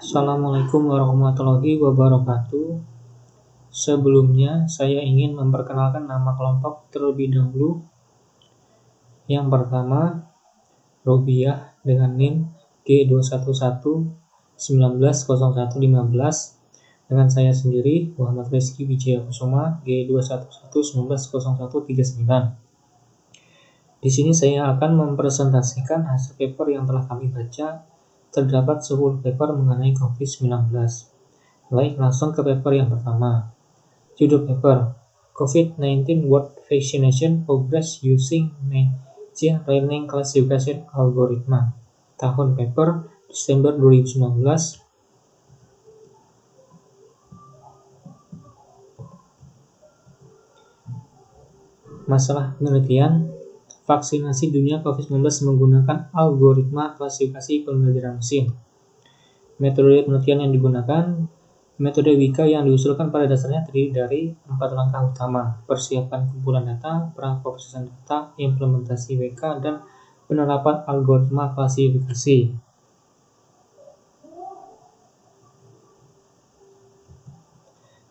Assalamualaikum warahmatullahi wabarakatuh. Sebelumnya, saya ingin memperkenalkan nama kelompok terlebih dahulu. Yang pertama, Robiah dengan NIM G211190115 dengan saya sendiri, Muhammad Rizky Wijaya Kusuma G211190139. Di sini saya akan mempresentasikan hasil paper yang telah kami baca. Terdapat 10 paper mengenai COVID-19. Baik, langsung ke paper yang pertama. Judul paper, COVID-19 World Vaccination Progress Using Machine Learning Classification Algorithm. Tahun paper, Desember 2019. Masalah penelitian, vaksinasi dunia COVID-19 menggunakan algoritma klasifikasi pembelajaran mesin. Metode penelitian yang digunakan, metode Wika yang diusulkan pada dasarnya terdiri dari 4 langkah utama: persiapan kumpulan data, praproses data, implementasi WK, dan penerapan algoritma klasifikasi.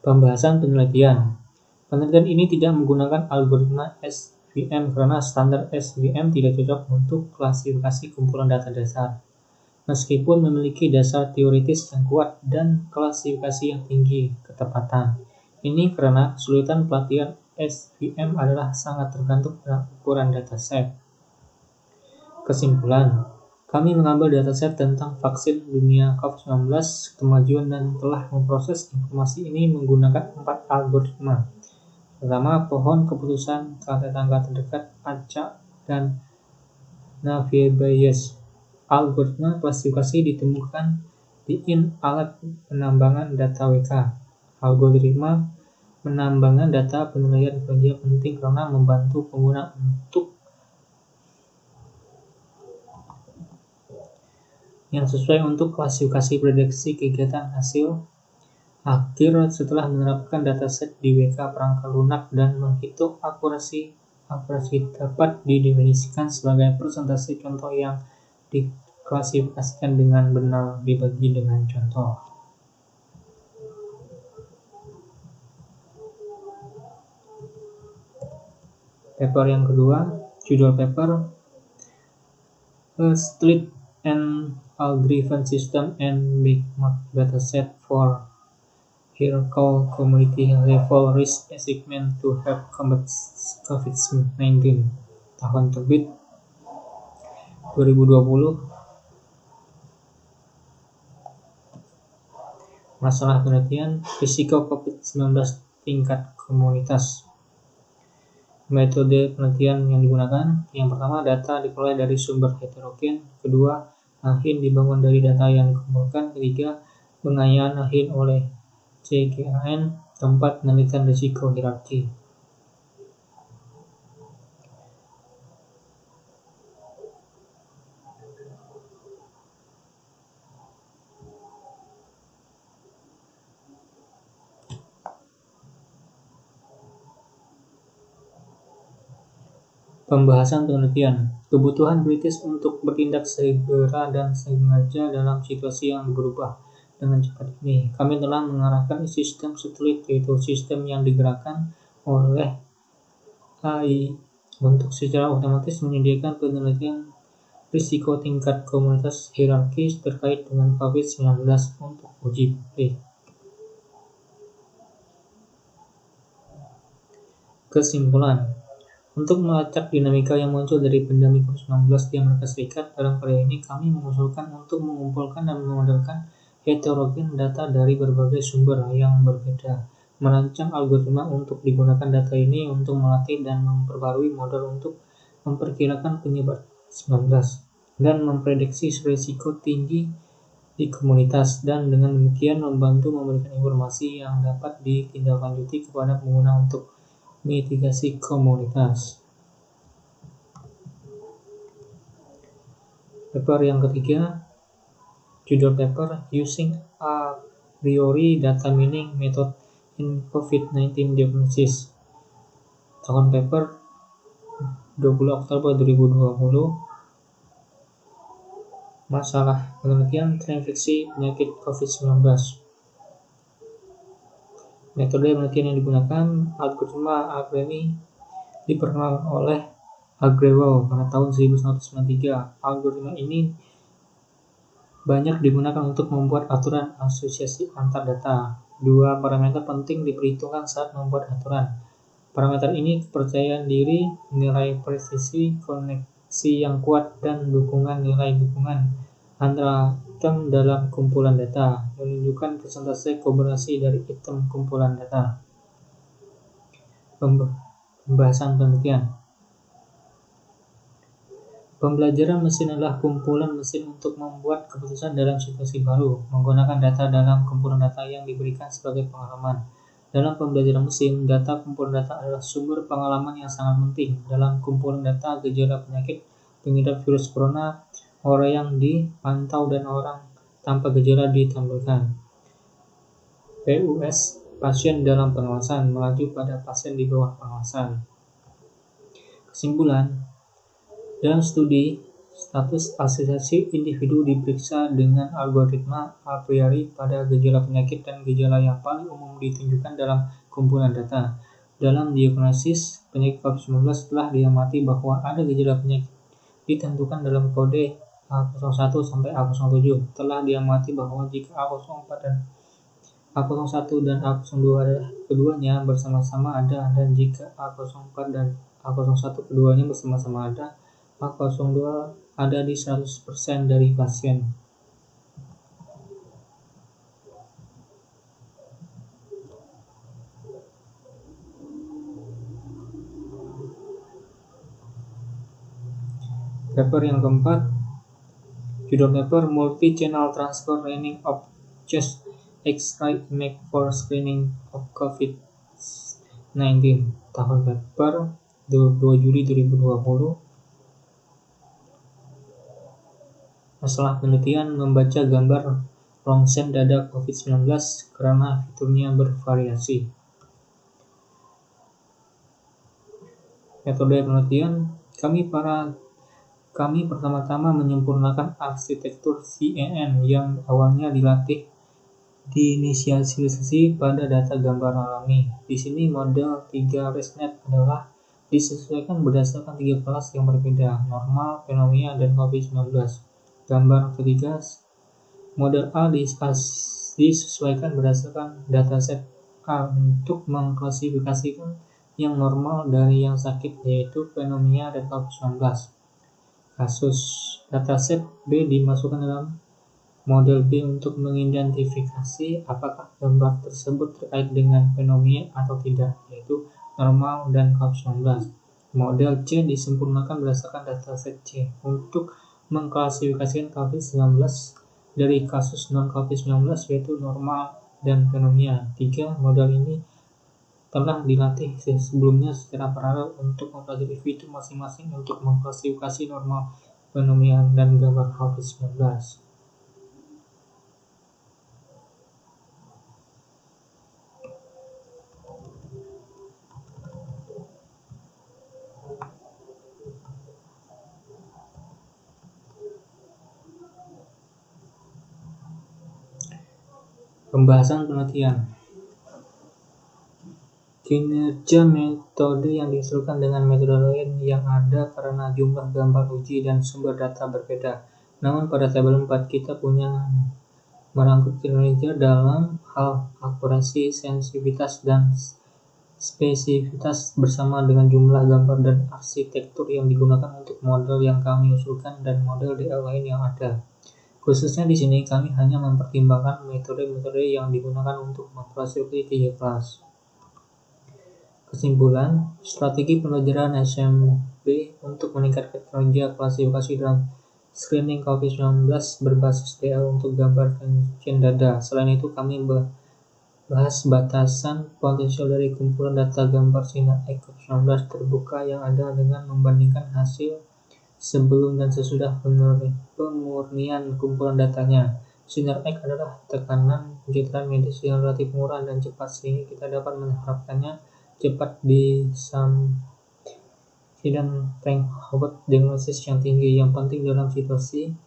Pembahasan penelitian. Penelitian ini tidak menggunakan algoritma SVM karena standar SVM tidak cocok untuk klasifikasi kumpulan data dasar. Meskipun memiliki dasar teoritis yang kuat dan klasifikasi yang tinggi ketepatan. Ini karena kesulitan pelatihan SVM adalah sangat tergantung pada ukuran dataset. Kesimpulan, kami mengambil dataset tentang vaksin dunia COVID-19 kemajuan dan telah memproses informasi ini menggunakan 4 algoritma. Pertama, pohon keputusan tangga terdekat, acak, dan Navier Bayes. Algoritma klasifikasi ditemukan di alat penambangan data WK. Algoritma penambangan data penilaian kinerja penting karena membantu pengguna untuk yang sesuai untuk klasifikasi prediksi kegiatan hasil akhir setelah menerapkan dataset di WK perangkat lunak dan menghitung akurasi dapat didefinisikan sebagai persentase contoh yang diklasifikasikan dengan benar dibagi dengan contoh. Paper yang kedua, judul paper A Split and All-Driven System and Big Mac Dataset for Hierarchical Community Level Risk Assessment to Help Combat COVID-19. Tahun terbit 2020. Masalah penelitian, risiko COVID-19 tingkat komunitas. Metode penelitian yang digunakan, yang pertama, data diperoleh dari sumber heterogen. Kedua, AHIN dibangun dari data yang dikumpulkan. Ketiga, pengayaan AHIN oleh CGAN. Keempat, penelitian risiko hierarki. Pembahasan penelitian, kebutuhan kritis untuk bertindak segera dan sengaja dalam situasi yang berubah dengan cepat ini. Kami telah mengarahkan sistem satelit, yaitu sistem yang digerakkan oleh AI untuk secara otomatis menyediakan penelitian risiko tingkat komunitas hierarkis terkait dengan COVID-19 untuk uji publik. Kesimpulan, untuk melacak dinamika yang muncul dari pandemi COVID-19 di Amerika Serikat dalam periode ini, kami mengusulkan untuk mengumpulkan dan memodelkan heterogen data dari berbagai sumber yang berbeda, merancang algoritma untuk digunakan data ini untuk melatih dan memperbarui model untuk memperkirakan penyebaran COVID-19 dan memprediksi risiko tinggi di komunitas, dan dengan demikian membantu memberikan informasi yang dapat ditindaklanjuti kepada pengguna untuk mitigasi komunitas. Paper yang ketiga, judul paper Using a Priori Data Mining Method in COVID-19 Diagnosis. Tahun paper 20 Oktober 2020. Masalah penelitian terinfeksi penyakit COVID-19. Metode penelitian yang digunakan algoritma Agremi diperkenalkan oleh Agrawal pada tahun 1993. Algoritma ini banyak digunakan untuk membuat aturan asosiasi antar data. Dua parameter penting diperhitungkan saat membuat aturan. Parameter ini kepercayaan diri, nilai presisi, koneksi yang kuat, dan nilai dukungan antara item dalam kumpulan data, menunjukkan persentase kombinasi dari item kumpulan data. Pembahasan penelitian. Pembelajaran mesin adalah kumpulan mesin untuk membuat keputusan dalam situasi baru, menggunakan data dalam kumpulan data yang diberikan sebagai pengalaman. Dalam pembelajaran mesin, data kumpulan data adalah sumber pengalaman yang sangat penting. Dalam kumpulan data, gejala penyakit pengidap virus corona, orang yang dipantau dan orang tanpa gejala ditampilkan. PUS, pasien dalam pengawasan, melaju pada pasien di bawah pengawasan. Kesimpulan, dalam studi, status asosiasi individu diperiksa dengan algoritma a priori pada gejala penyakit dan gejala yang paling umum ditunjukkan dalam kumpulan data. Dalam diagnosis penyakit COVID-19 telah diamati bahwa ada gejala penyakit ditentukan dalam kode A01 sampai A07. Telah diamati bahwa jika A04 dan A01 dan A02 adalah keduanya bersama-sama ada, dan jika A04 dan A01 keduanya bersama-sama ada, A02 ada di 100% dari pasien. Paper yang keempat, judul paper Multi-Channel Transfer Learning of Chest X-ray Image for Screening of COVID-19. Tahun paper 2 Juli 2020. Masalah penelitian membaca gambar rongsen dada COVID-19 karena fiturnya bervariasi. Metode penelitian, kami pertama-tama menyempurnakan arsitektur CNN yang awalnya diinisialisasi pada data gambar alami. Di sini model 3 ResNet adalah disesuaikan berdasarkan 3 kelas yang berbeda, normal, fenomena, dan COVID-19. Gambar ketiga, model A disesuaikan berdasarkan dataset A untuk mengklasifikasikan yang normal dari yang sakit, yaitu fenomena dan COVID-19. Kasus dataset B dimasukkan dalam model B untuk mengidentifikasi apakah gambar tersebut terkait dengan fenomena atau tidak, yaitu normal dan COVID-19. Model C disempurnakan berdasarkan dataset C untuk mengklasifikasikan COVID-19 dari kasus non-COVID-19, yaitu normal dan fenomena. 3 model ini telah dilatih sebelumnya secara paralel untuk mempelajari fitur masing-masing untuk mengklasifikasi normal, fenomena, dan gambar COVID-19. Pembahasan penelitian. Kinerja metode yang disesuaikan dengan metode lain yang ada karena jumlah gambar uji dan sumber data berbeda. Namun pada tabel 4 kita punya merangkut kinerja dalam hal akurasi, sensitivitas, dan spesifitas bersama dengan jumlah gambar dan arsitektur yang digunakan untuk model yang kami usulkan dan model DL lain yang ada. Khususnya di sini kami hanya mempertimbangkan metode-metode yang digunakan untuk mengklasifikasi 3 kelas. Kesimpulan, strategi pembelajaran SMP untuk meningkatkan kinerja klasifikasi dalam screening COVID-19 berbasis DL untuk gambar rongsen dada. Selain itu, kami bahas batasan potensial dari kumpulan data gambar sinar X COVID-19 terbuka yang ada dengan membandingkan hasil sebelum dan sesudah pemurnian kumpulan datanya. Sinar X adalah tekanan pencitraan medis yang relatif murah dan cepat, sehingga kita dapat mengharapkannya cepat disamsi dan threshold diagnosis yang tinggi. Yang penting dalam situasi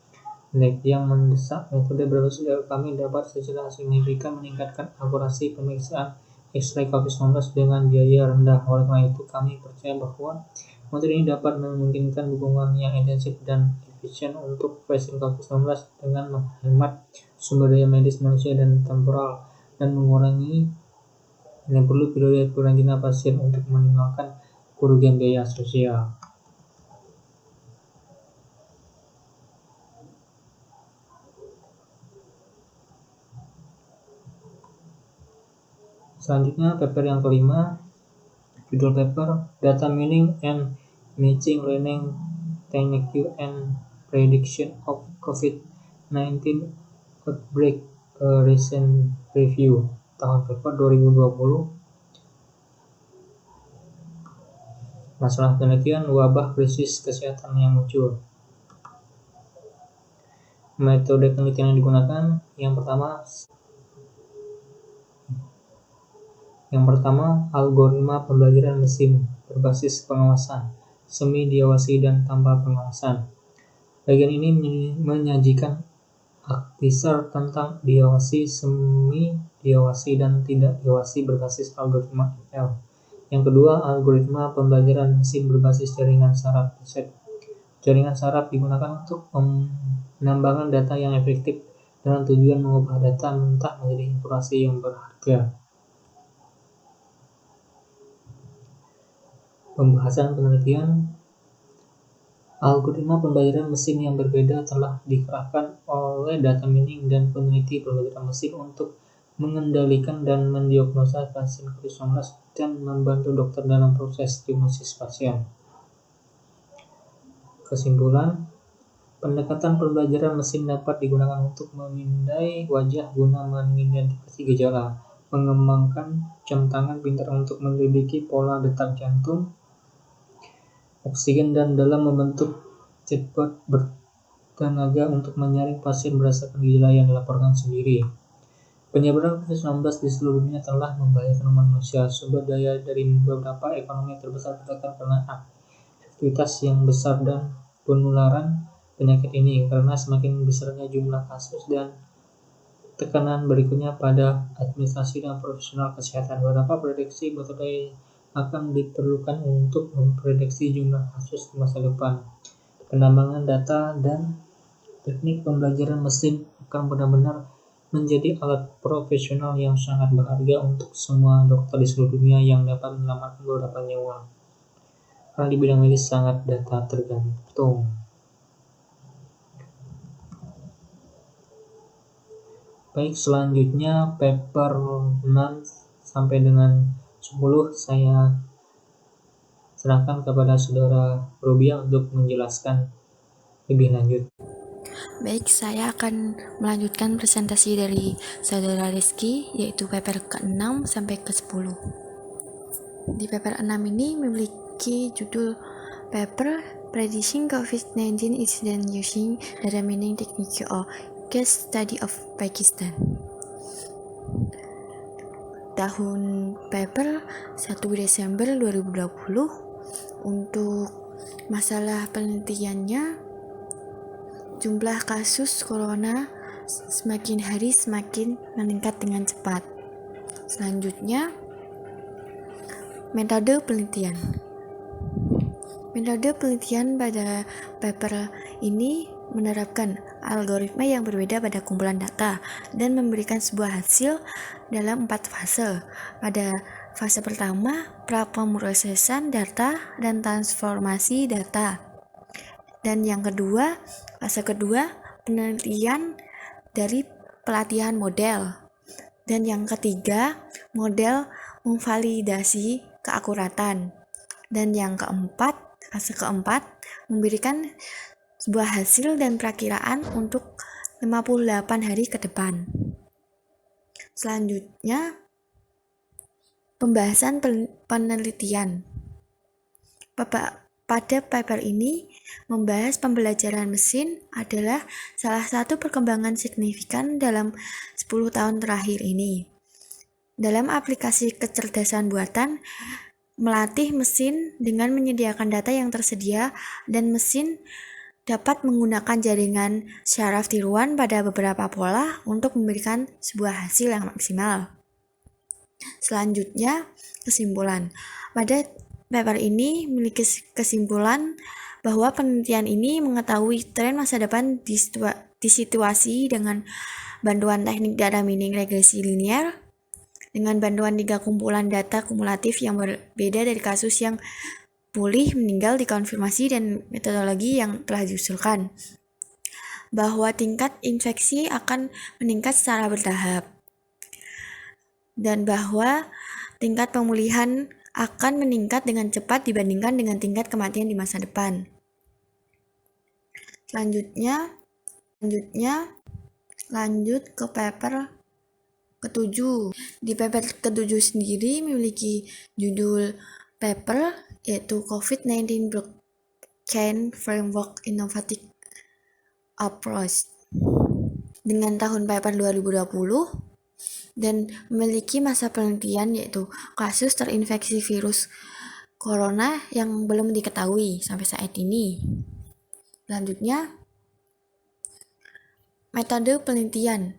Yang mendesak, metode berbasis kami dapat secara signifikan meningkatkan akurasi pemeriksaan X-ray COVID-19 dengan biaya rendah. Oleh karena itu, kami percaya bahwa metode ini dapat memungkinkan dukungan yang intensif dan efisien untuk pasien COVID-19 dengan menghemat sumber daya medis manusia dan temporal dan mengurangi yang perlu periode karantina pasien untuk meminimalkan kerugian biaya sosial. Selanjutnya, paper yang kelima, judul paper Data Mining and Machine Learning Technique and Prediction of COVID-19 Outbreak, Recent Review, tahun paper 2020. Masalah penelitian wabah krisis kesehatan yang muncul. Metode penelitian yang digunakan yang pertama, algoritma pembelajaran mesin berbasis pengawasan, semi-diawasi dan tanpa pengawasan. Bagian ini menyajikan teaser tentang diawasi, semi-diawasi, dan tidak diawasi berbasis algoritma ML. Yang kedua, algoritma pembelajaran mesin berbasis jaringan saraf riset. Jaringan saraf digunakan untuk penambangan data yang efektif dengan tujuan mengubah data mentah menjadi informasi yang berharga. Pembahasan penelitian. Algoritma pembelajaran mesin yang berbeda telah dikerahkan oleh data mining dan peneliti pembelajaran mesin untuk mengendalikan dan mendiagnosa pasien COVID-19 dan membantu dokter dalam proses diagnosis pasien. Kesimpulan, pendekatan pembelajaran mesin dapat digunakan untuk memindai wajah guna mengidentifikasi gejala, mengembangkan jam tangan pintar untuk menyelidiki pola detak jantung, oksigen, dan dalam membentuk chatbot bertenaga untuk menyaring pasien berdasarkan gejala yang dilaporkan sendiri. Penyebaran COVID-19 di seluruh dunia telah membahayakan manusia. Sumber daya dari beberapa ekonomi terbesar tertekan karena aktivitas yang besar dan penularan penyakit ini. Karena semakin besarnya jumlah kasus dan tekanan berikutnya pada administrasi dan profesional kesehatan, beberapa prediksi metode akan diperlukan untuk memprediksi jumlah kasus di masa depan. Penambangan data dan teknik pembelajaran mesin akan benar-benar menjadi alat profesional yang sangat berharga untuk semua dokter di seluruh dunia yang dapat menyelamatkan beberapa nyawa. Karena di bidang medis sangat data tergantung. Baik, selanjutnya paper 6 sampai dengan 10 saya serahkan kepada saudara Robia untuk menjelaskan lebih lanjut. Baik, saya akan melanjutkan presentasi dari saudara Rizky, yaitu paper ke-6 sampai ke-10. Di paper 6 ini memiliki judul paper Predicting COVID-19 Incident Using Data Mining Technique or Case Study of Pakistan. Tahun paper 1 Desember 2020. Untuk masalah penelitiannya, jumlah kasus corona semakin hari semakin meningkat dengan cepat. Selanjutnya, metode penelitian. Metode penelitian pada paper ini menerapkan algoritma yang berbeda pada kumpulan data dan memberikan sebuah hasil dalam 4 fase. Pada fase pertama, pra-pemrosesan data dan transformasi data. Dan yang kedua, fase kedua, penelitian dari pelatihan model. Dan yang ketiga, model memvalidasi keakuratan. Dan yang keempat, fase keempat, memberikan sebuah hasil dan perakiraan untuk 58 hari ke depan. Selanjutnya, pembahasan penelitian. Pada paper ini membahas pembelajaran mesin adalah salah satu perkembangan signifikan dalam 10 tahun terakhir ini. Dalam aplikasi kecerdasan buatan, melatih mesin dengan menyediakan data yang tersedia dan mesin dapat menggunakan jaringan syaraf tiruan pada beberapa pola untuk memberikan sebuah hasil yang maksimal. Selanjutnya, kesimpulan. Pada paper ini memiliki kesimpulan bahwa penelitian ini mengetahui tren masa depan di situasi dengan bantuan teknik data mining regresi linear, dengan bantuan 3 kumpulan data kumulatif yang berbeda dari kasus yang pulih, meninggal, dikonfirmasi, dan metodologi yang telah diusulkan. Bahwa tingkat infeksi akan meningkat secara bertahap. Dan bahwa tingkat pemulihan akan meningkat dengan cepat dibandingkan dengan tingkat kematian di masa depan. Lanjut ke paper ketujuh. Di paper ketujuh sendiri memiliki judul paper yaitu COVID-19 Blockchain Framework Innovative Approach dengan tahun paper 2020 dan memiliki masa penelitian yaitu kasus terinfeksi virus corona yang belum diketahui sampai saat ini. Selanjutnya, metode penelitian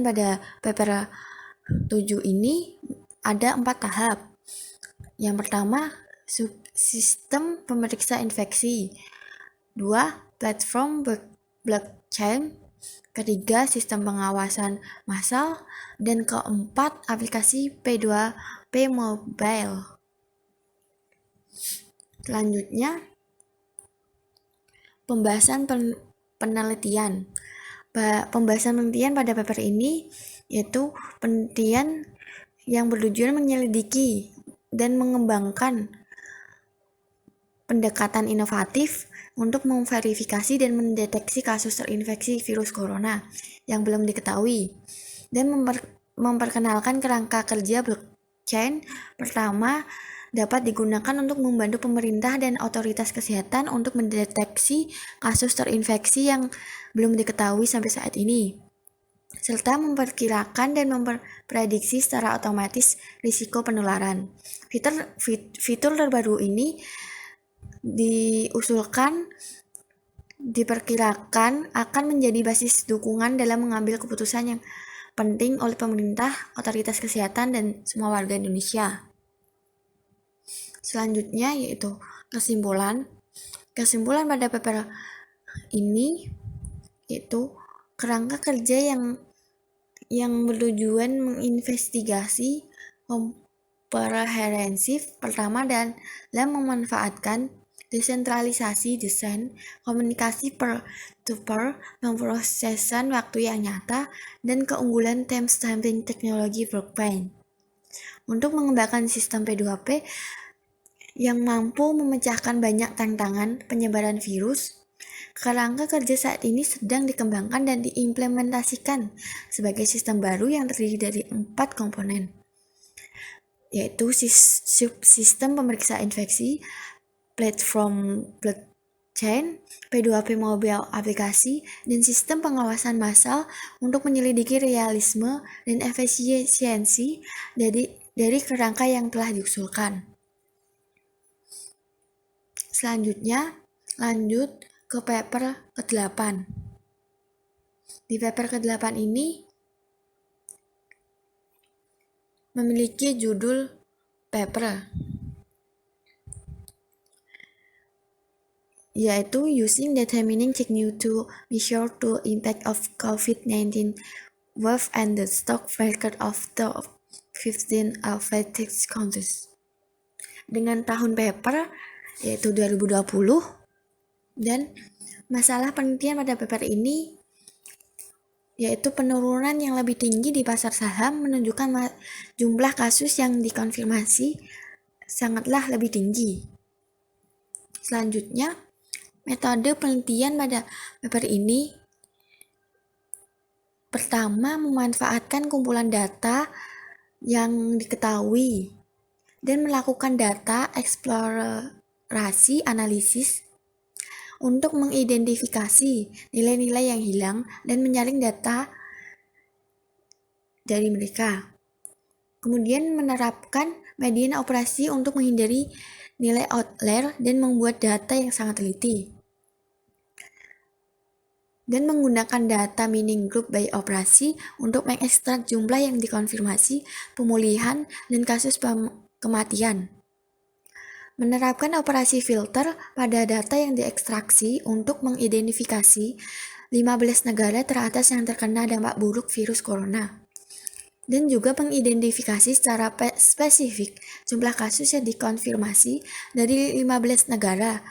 pada paper 7 ini ada 4 tahap. Yang pertama, sistem pemeriksa infeksi. 2. Platform blockchain. Ketiga, sistem pengawasan massal. Dan keempat, aplikasi P2P mobile. Selanjutnya, pembahasan penelitian. Pembahasan penelitian pada paper ini yaitu penelitian yang bertujuan menyelidiki dan mengembangkan pendekatan inovatif untuk memverifikasi dan mendeteksi kasus terinfeksi virus corona yang belum diketahui dan memperkenalkan kerangka kerja blockchain. Pertama, dapat digunakan untuk membantu pemerintah dan otoritas kesehatan untuk mendeteksi kasus terinfeksi yang belum diketahui sampai saat ini, serta memperkirakan dan memprediksi secara otomatis risiko penularan. Fitur terbaru ini diperkirakan akan menjadi basis dukungan dalam mengambil keputusan yang penting oleh pemerintah, otoritas kesehatan, dan semua warga Indonesia. Selanjutnya yaitu kesimpulan. Kesimpulan pada paper ini yaitu kerangka kerja yang bertujuan menginvestigasi komprehensif pertama dalam memanfaatkan desentralisasi desain, komunikasi peer-to-peer, pemrosesan waktu yang nyata, dan keunggulan timestamping teknologi blockchain untuk mengembangkan sistem P2P yang mampu memecahkan banyak tantangan penyebaran virus. Kerangka kerja saat ini sedang dikembangkan dan diimplementasikan sebagai sistem baru yang terdiri dari 4 komponen, yaitu subsistem pemeriksa infeksi, platform blockchain, P2P mobile aplikasi, dan sistem pengawasan massal untuk menyelidiki realisme dan efisiensi dari kerangka yang telah diusulkan. Selanjutnya, lanjut ke paper ke-8. Di paper ke-8 ini memiliki judul paper yaitu Using Data Mining Technique to Measure the Impact of COVID-19 Wave and the Stock Market of the 15 affected countries. Dengan tahun paper yaitu 2020 dan masalah penelitian pada paper ini yaitu penurunan yang lebih tinggi di pasar saham menunjukkan jumlah kasus yang dikonfirmasi sangatlah lebih tinggi. Selanjutnya, metode penelitian pada paper ini pertama memanfaatkan kumpulan data yang diketahui dan melakukan data eksplorasi analisis untuk mengidentifikasi nilai-nilai yang hilang dan menyaring data dari mereka. Kemudian menerapkan median operasi untuk menghindari nilai outlier dan membuat data yang sangat teliti. dan menggunakan data mining group by operasi untuk mengekstrak jumlah yang dikonfirmasi, pemulihan, dan kasus kematian. Menerapkan operasi filter pada data yang diekstraksi untuk mengidentifikasi 15 negara teratas yang terkena dampak buruk virus corona. Dan juga mengidentifikasi secara spesifik jumlah kasus yang dikonfirmasi dari 15 negara.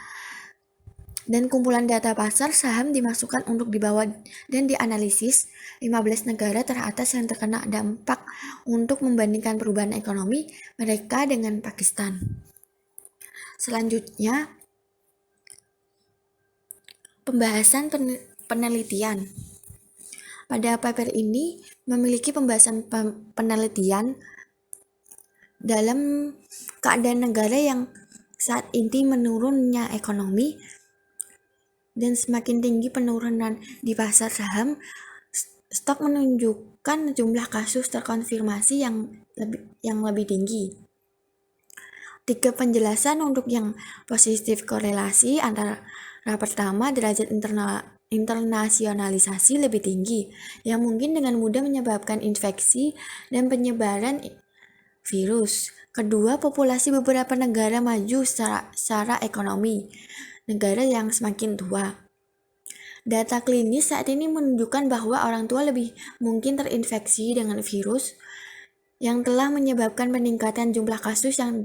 Dan kumpulan data pasar saham dimasukkan untuk dibawa dan dianalisis 15 negara teratas yang terkena dampak untuk membandingkan perubahan ekonomi mereka dengan Pakistan. Selanjutnya, pembahasan penelitian. Pada paper ini memiliki pembahasan penelitian dalam keadaan negara yang saat ini menurunnya ekonomi dan semakin tinggi penurunan di pasar saham. Stok menunjukkan jumlah kasus terkonfirmasi yang lebih tinggi. 3 penjelasan untuk yang positif korelasi antara pertama, derajat internasionalisasi lebih tinggi, yang mungkin dengan mudah menyebabkan infeksi dan penyebaran virus. Kedua, populasi beberapa negara maju secara ekonomi, negara yang semakin tua. Data klinis saat ini menunjukkan bahwa orang tua lebih mungkin terinfeksi dengan virus yang telah menyebabkan peningkatan jumlah kasus yang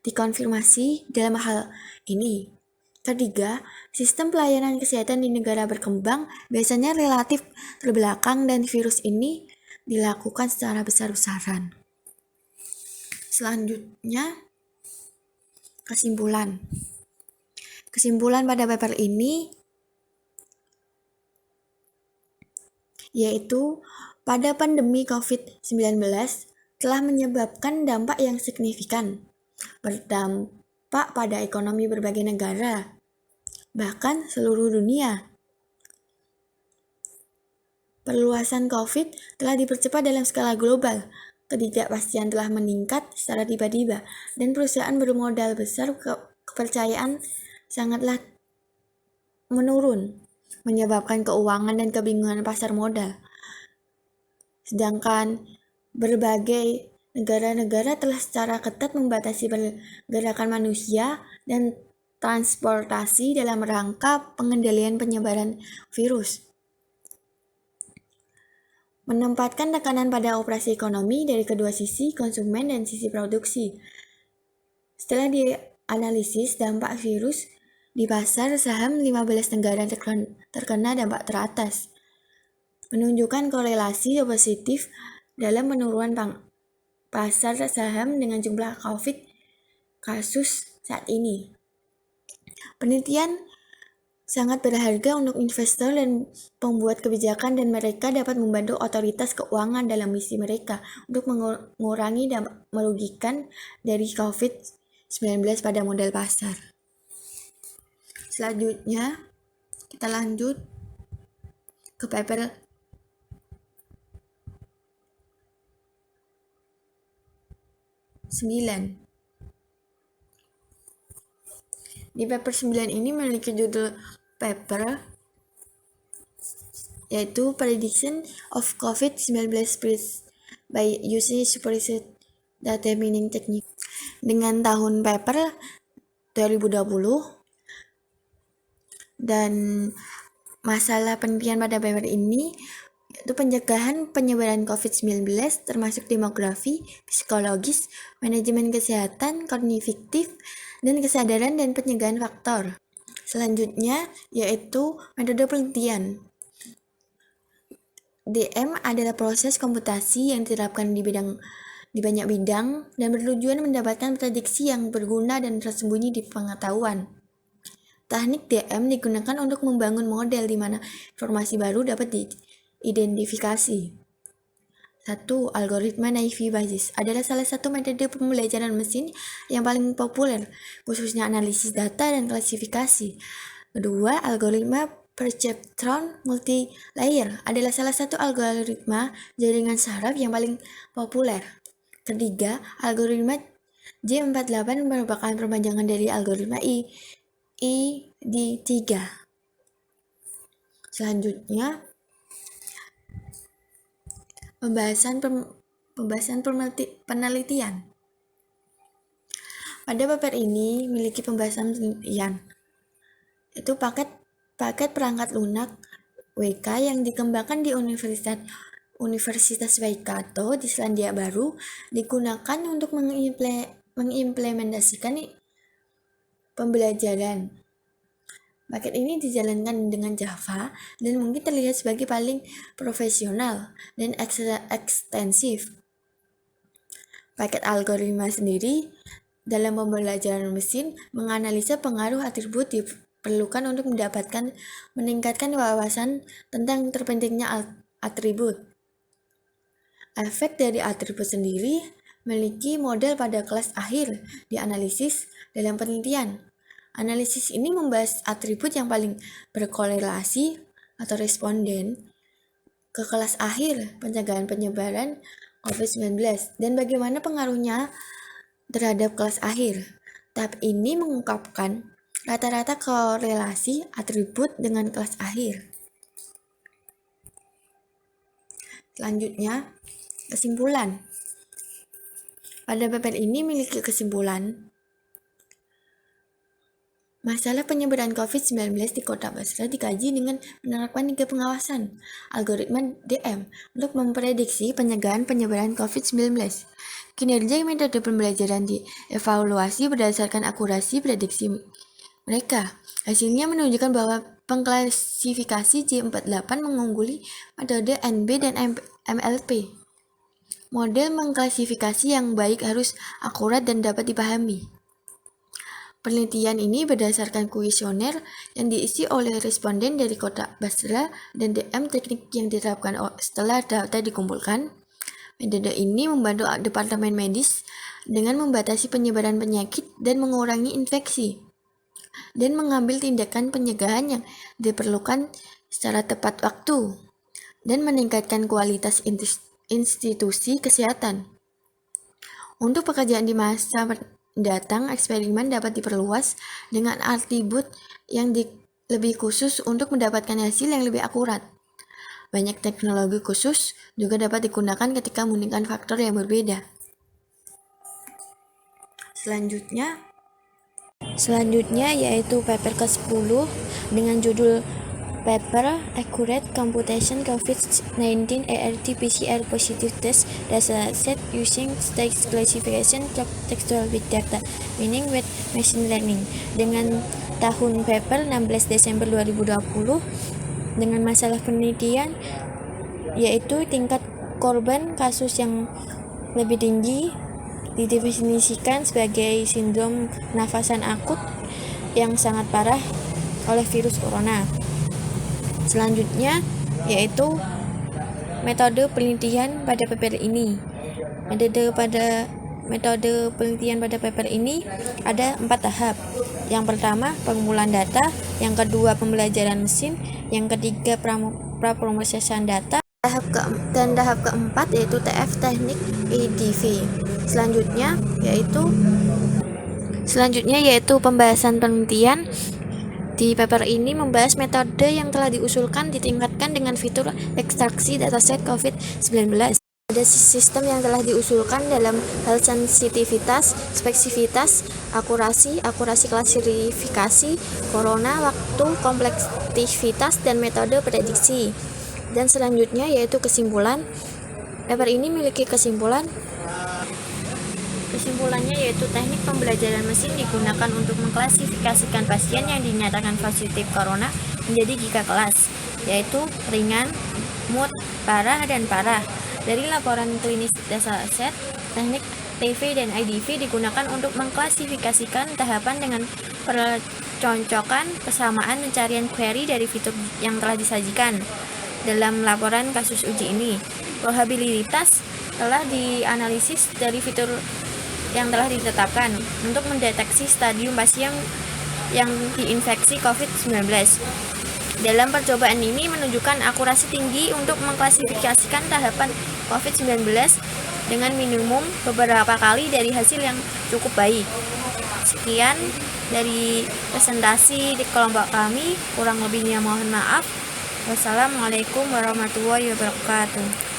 dikonfirmasi dalam hal ini. Ketiga, sistem pelayanan kesehatan di negara berkembang biasanya relatif terbelakang dan virus ini dilakukan secara besar-besaran. Selanjutnya, kesimpulan. Kesimpulan pada paper ini yaitu pada pandemi COVID-19 telah menyebabkan dampak yang signifikan, berdampak pada ekonomi berbagai negara, bahkan seluruh dunia. Perluasan COVID telah dipercepat dalam skala global, ketidakpastian telah meningkat secara tiba-tiba, dan perusahaan bermodal besar kepercayaan sangatlah menurun, menyebabkan keuangan dan kebingungan pasar modal. Sedangkan berbagai negara-negara telah secara ketat membatasi pergerakan manusia dan transportasi dalam rangka pengendalian penyebaran virus. Menempatkan tekanan pada operasi ekonomi dari kedua sisi, konsumen dan sisi produksi. Setelah dianalisis dampak virus di pasar saham 15 negara terkena dampak teratas, menunjukkan korelasi positif dalam penurunan pasar saham dengan jumlah COVID kasus saat ini. Penelitian sangat berharga untuk investor dan pembuat kebijakan, dan mereka dapat membantu otoritas keuangan dalam misi mereka untuk mengurangi dampak merugikan dari COVID-19 pada modal pasar. Selanjutnya, kita lanjut ke paper 9. Di paper 9 ini memiliki judul paper yaitu Prediction of COVID-19 Spread by Using Superset Data Mining Technique. Dengan tahun paper 2020 dan masalah penelitian pada paper ini yaitu pencegahan penyebaran COVID-19 termasuk demografi, psikologis, manajemen kesehatan, kognitif, dan kesadaran dan pencegahan faktor. Selanjutnya yaitu metode penelitian. DM adalah proses komputasi yang diterapkan di banyak bidang dan bertujuan mendapatkan prediksi yang berguna dan tersembunyi di pengetahuan. Teknik DM digunakan untuk membangun model di mana informasi baru dapat diidentifikasi. 1. Algoritma Naive Bayes adalah salah satu metode pembelajaran mesin yang paling populer, khususnya analisis data dan klasifikasi. 2. Algoritma Perceptron Multilayer adalah salah satu algoritma jaringan saraf yang paling populer. 3. Algoritma J48 merupakan perpanjangan dari algoritma ID3. Selanjutnya, pembahasan penelitian. Pada paper ini memiliki pembahasan penelitian, itu paket perangkat lunak WK yang dikembangkan di Universitas Waikato di Selandia Baru digunakan untuk mengimplementasikan pembelajaran. Paket ini dijalankan dengan Java dan mungkin terlihat sebagai paling profesional dan ekstensif. Paket algoritma sendiri dalam pembelajaran mesin menganalisa pengaruh atribut diperlukan untuk meningkatkan wawasan tentang terpentingnya atribut. Efek dari atribut sendiri memiliki model pada kelas akhir dianalisis dalam penelitian. Analisis ini membahas atribut yang paling berkorelasi atau responden ke kelas akhir pencegahan penyebaran COVID-19 dan bagaimana pengaruhnya terhadap kelas akhir. Tahap ini mengungkapkan rata-rata korelasi atribut dengan kelas akhir. Selanjutnya, kesimpulan. Pada paper ini memiliki kesimpulan masalah penyebaran COVID-19 di Kota Basra dikaji dengan menerapkan 3 pengawasan algoritma DM untuk memprediksi pencegahan penyebaran COVID-19. Kinerja metode pembelajaran dievaluasi berdasarkan akurasi prediksi mereka. Hasilnya menunjukkan bahwa pengklasifikasi J48 mengungguli metode NB dan MLP. Model mengklasifikasi yang baik harus akurat dan dapat dipahami. Penelitian ini berdasarkan kuesioner yang diisi oleh responden dari Kota Basra dan DM teknik yang diterapkan setelah data dikumpulkan. Metode ini membantu Departemen Medis dengan membatasi penyebaran penyakit dan mengurangi infeksi, dan mengambil tindakan pencegahan yang diperlukan secara tepat waktu, dan meningkatkan kualitas institusi kesehatan. Untuk pekerjaan di masa mendatang, eksperimen dapat diperluas dengan atribut yang lebih khusus untuk mendapatkan hasil yang lebih akurat. Banyak teknologi khusus juga dapat digunakan ketika menggunakan faktor yang berbeda. Selanjutnya yaitu paper ke-10 dengan judul Paper Accurate Computation COVID-19 ART-PCR Positive Test Dataset Using Text Classification Textual Big Data, meaning with Machine Learning, dengan tahun paper 16 Desember 2020, dengan masalah penelitian yaitu tingkat korban kasus yang lebih tinggi didefinisikan sebagai sindrom nafasan akut yang sangat parah oleh virus corona. Selanjutnya yaitu metode penelitian pada paper ini. Metode penelitian pada paper ini ada 4 tahap. Yang pertama, pengumpulan data. Yang kedua, pembelajaran mesin. Yang ketiga, prapromosisan data. Tahap keempat yaitu TF, teknik EDV. Selanjutnya yaitu pembahasan penelitian. Di paper ini membahas metode yang telah diusulkan ditingkatkan dengan fitur ekstraksi dataset COVID-19. Ada sistem yang telah diusulkan dalam hal sensitivitas, spesifitas, akurasi klasifikasi, corona, waktu, kompleksivitas, dan metode prediksi. Dan selanjutnya yaitu kesimpulan. Paper ini memiliki Kesimpulannya yaitu teknik pembelajaran mesin digunakan untuk mengklasifikasikan pasien yang dinyatakan positif corona menjadi 3 kelas, yaitu ringan, mood, parah, dan parah. Dari laporan klinis dataset, teknik TV dan IDV digunakan untuk mengklasifikasikan tahapan dengan perconcokan kesamaan pencarian query dari fitur yang telah disajikan. Dalam laporan kasus uji ini, probabilitas telah dianalisis dari fitur yang telah ditetapkan untuk mendeteksi stadium pasien yang diinfeksi COVID-19. Dalam percobaan ini menunjukkan akurasi tinggi untuk mengklasifikasikan tahapan COVID-19 dengan minimum beberapa kali dari hasil yang cukup baik. Sekian dari presentasi di kelompok kami, kurang lebihnya mohon maaf. Wassalamualaikum warahmatullahi wabarakatuh.